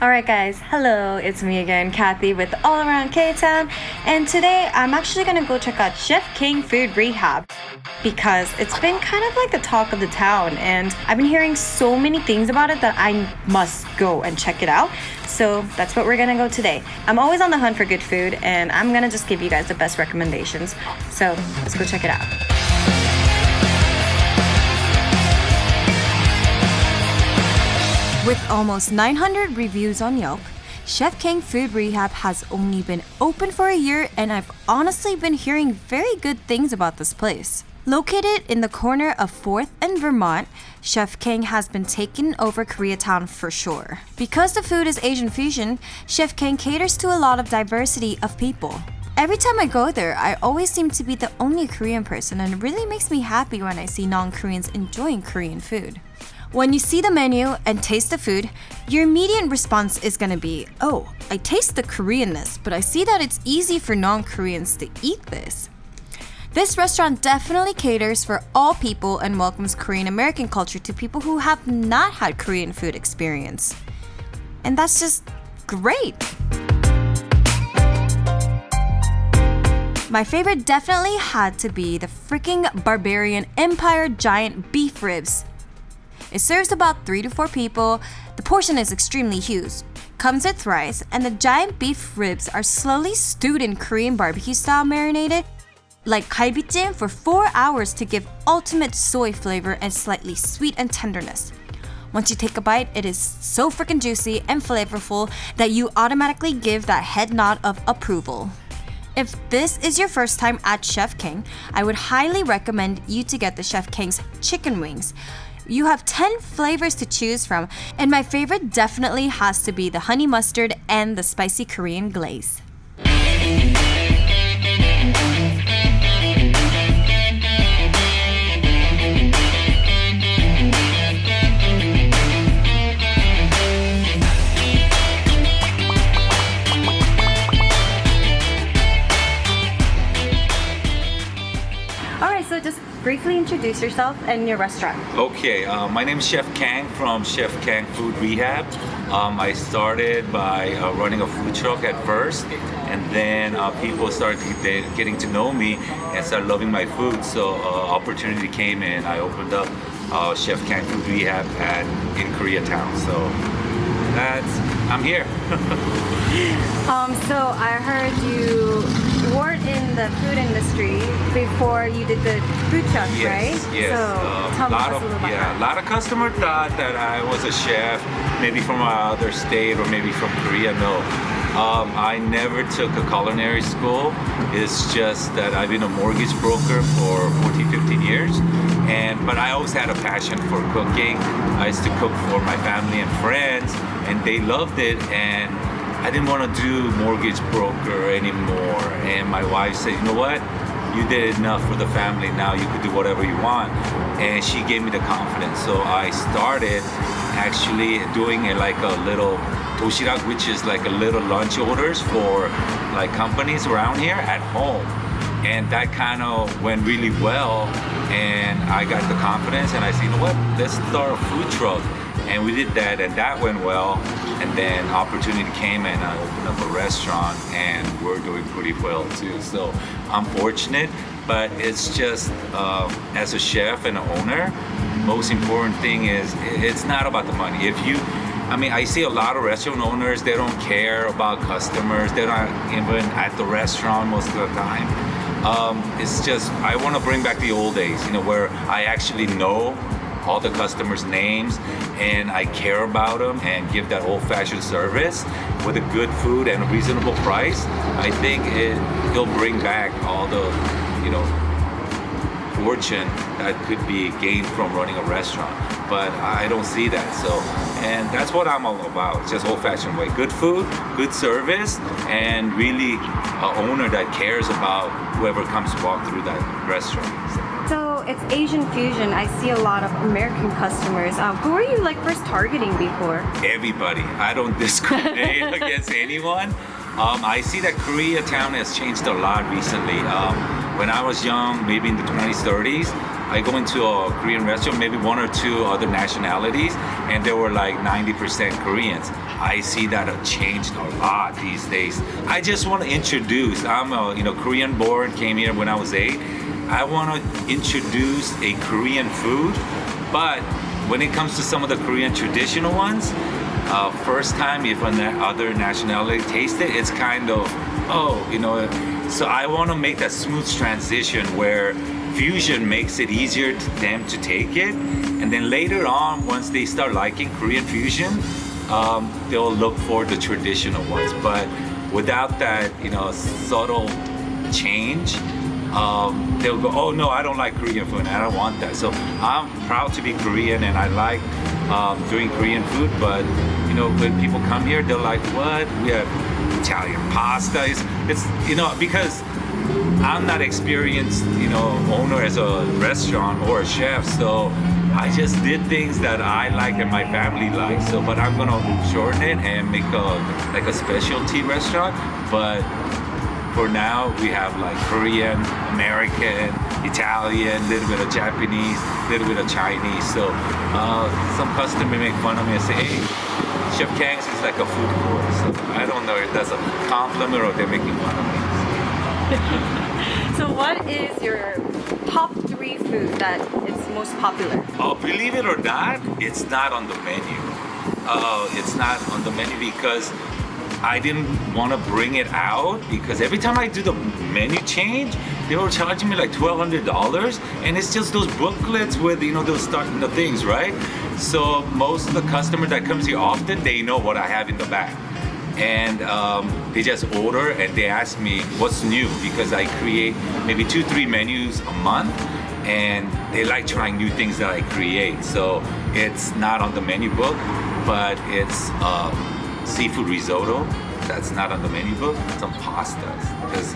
Alright guys, hello, it's me again, Cathy with All Around Koreatown, and today I'm actually gonna go check out Chef Kang Food Rehab because it's been kind of like the talk of the town and I've been hearing so many things about it that I must go and check it out. So that's what we're gonna go today. I'm always on the hunt for good food and I'm gonna just give you guys the best recommendations. So let's go check it out. With almost 900 reviews on Yelp, Chef Kang Food Rehab has only been open for a year and I've honestly been hearing very good things about this place. Located in the corner of 4th and Vermont, Chef Kang has been taking over Koreatown for sure. Because the food is Asian fusion, Chef Kang caters to a lot of diversity of people. Every time I go there, I always seem to be the only Korean person and it really makes me happy when I see non-Koreans enjoying Korean food. When you see the menu and taste the food, your immediate response is gonna be, oh, I taste the Koreanness, but I see that it's easy for non-Koreans to eat this. This restaurant definitely caters for all people and welcomes Korean American culture to people who have not had Korean food experience. And that's just great. My favorite definitely had to be the freaking barbarian Empire giant beef ribs. It serves about 3 to 4 people. The portion is extremely huge. Comes with rice, and the giant beef ribs are slowly stewed in Korean barbecue style marinated like galbijjim for 4 hours to give ultimate soy flavor and slightly sweet and tenderness. Once you take a bite, it is so freaking juicy and flavorful that you automatically give that head nod of approval. If this is your first time at Chef Kang, I would highly recommend you to get the Chef Kang's chicken wings. You have 10 flavors to choose from, and my favorite definitely has to be the honey mustard and the spicy Korean glaze. Alright, so just briefly introduce yourself and your restaurant. Okay, my name is Chef Kang from Chef Kang Food Rehab. I started by running a food truck at first, and then people started getting to know me and started loving my food. So opportunity came and I opened up Chef Kang Food Rehab in Koreatown. So I'm here. So I heard you worked in the food industry before you did the food truck, right? Yes. So tell us a little about that. A lot of customers thought that I was a chef, maybe from another state or maybe from Korea. No, I never took a culinary school. It's just that I've been a mortgage broker for 14, 15 years. But I always had a passion for cooking. I used to cook for my family and friends, and they loved it. And I didn't want to do mortgage broker anymore. And my wife said, you know what? You did enough for the family. Now you could do whatever you want. And she gave me the confidence. So I started actually doing like a little doshirak, which is like a little lunch orders for like companies around here at home. And that kind of went really well. And I got the confidence and I said, you know what? Let's start a food truck. And we did that and that went well. And then opportunity came and I opened up a restaurant and we're doing pretty well too. So I'm fortunate, but it's just as a chef and an owner, most important thing is it's not about the money. I see a lot of restaurant owners, they don't care about customers. They're not even at the restaurant most of the time. It's just, I want to bring back the old days, where I actually know all the customers' names and I care about them and give that old-fashioned service with a good food and a reasonable price. I think it'll bring back all the, fortune that could be gained from running a restaurant. But I don't see that. And that's what I'm all about. Just old-fashioned way. Good food, good service, and really an owner that cares about whoever comes to walk through that restaurant. So it's Asian fusion. I see a lot of American customers. Who were you first targeting before? Everybody. I don't discriminate against anyone. I see that Koreatown has changed a lot recently. When I was young, maybe in the 20s, 30s, I go into a Korean restaurant, maybe one or two other nationalities, and there were like 90% Koreans. I see that have changed a lot these days. I just want to introduce, I'm a Korean born, came here when I was 8. I want to introduce a Korean food, but when it comes to some of the Korean traditional ones, first time if other nationality taste it, it's kind of, so I want to make that smooth transition where fusion makes it easier to them to take it, and then later on, once they start liking Korean fusion, they'll look for the traditional ones. But without that, subtle change, they'll go, oh no, I don't like Korean food, I don't want that. So I'm proud to be Korean, and I like doing Korean food, but when people come here, they're like, what? We have Italian pasta. It's because I'm not experienced, owner as a restaurant or a chef, so I just did things that I like and my family likes. So, but I'm gonna shorten it and make a specialty restaurant. But for now, we have like Korean, American, Italian, a little bit of Japanese, a little bit of Chinese. So some customer make fun of me and say, hey, Chef Kang's is like a food court. So I don't know if that's a compliment or they're making fun of me. So what is your top 3 food that is most popular? Oh, believe it or not, it's not on the menu. It's not on the menu because I didn't want to bring it out, because every time I do the menu change, they were charging me like $1,200, and it's just those booklets with those starting the things, right? So most of the customers that comes here often, they know what I have in the back, and they just order and they ask me what's new, because I create maybe 2-3 menus a month, and they like trying new things that I create. So it's not on the menu book, but it's seafood risotto. That's not on the menu book. Some pastas, because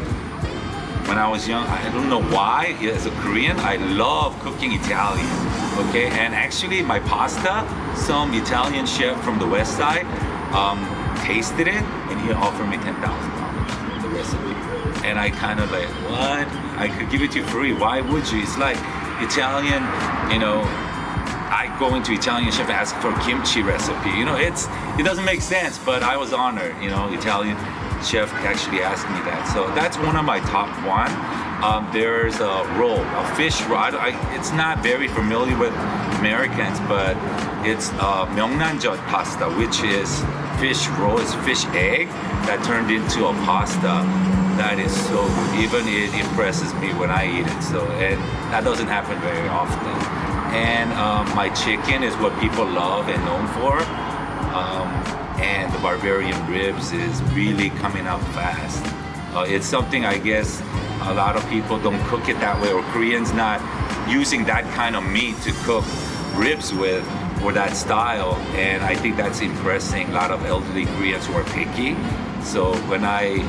when I was young, I don't know why, as a Korean, I love cooking Italian, okay? And actually my pasta, some Italian chef from the west side tasted it, and he offered me $10,000 for the recipe. And I kind of like, what? I could give it to you free, why would you? It's like Italian, I go into Italian chef and ask for kimchi recipe. It doesn't make sense, but I was honored. Italian chef actually asked me that. So that's one of my top one. There's a roll, a fish roll. It's not very familiar with Americans, but it's 명란젓 pasta, which is fish roll. It's fish egg that turned into a pasta. That is so good. Even it impresses me when I eat it. So, and that doesn't happen very often. And my chicken is what people love and known for. And the Barbarian ribs is really coming out fast. It's something I guess a lot of people don't cook it that way, or Koreans not using that kind of meat to cook ribs with, or that style. And I think that's impressing a lot of elderly Koreans who are picky. So when I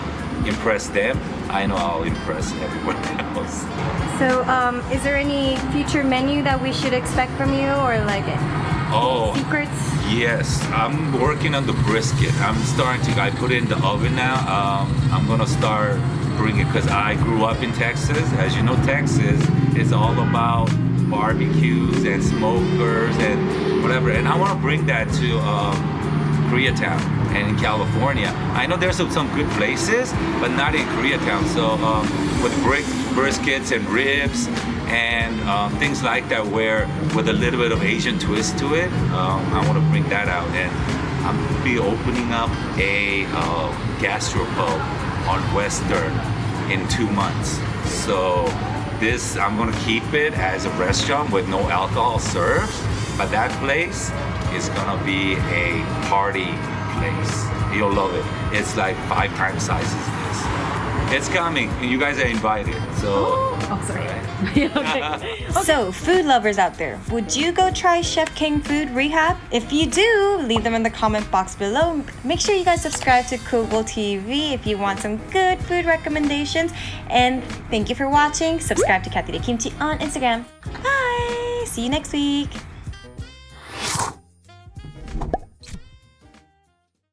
impress them, I know I'll impress everyone else. So is there any future menu that we should expect from you, or like secrets? Yes, I'm working on the brisket. I put it in the oven now. I'm gonna start bringing, because I grew up in Texas. As you know, Texas is all about barbecues and smokers and whatever. And I wanna bring that to Koreatown and in California. I know there's some good places, but not in Koreatown. So with briskets and ribs and things like that, where with a little bit of Asian twist to it, I want to bring that out. And I'm going to be opening up a gastropub on Western in 2 months. So this, I'm going to keep it as a restaurant with no alcohol served, but that place is going to be a party place. You'll love it. It's like 5 times size as this. It's coming. You guys are invited. So. Oh, sorry. Okay. So, food lovers out there, would you go try Chef Kang Food Rehab? If you do, leave them in the comment box below. Make sure you guys subscribe to Koogle TV if you want some good food recommendations. And thank you for watching. Subscribe to Cathy the Kimchi on Instagram. Bye. See you next week.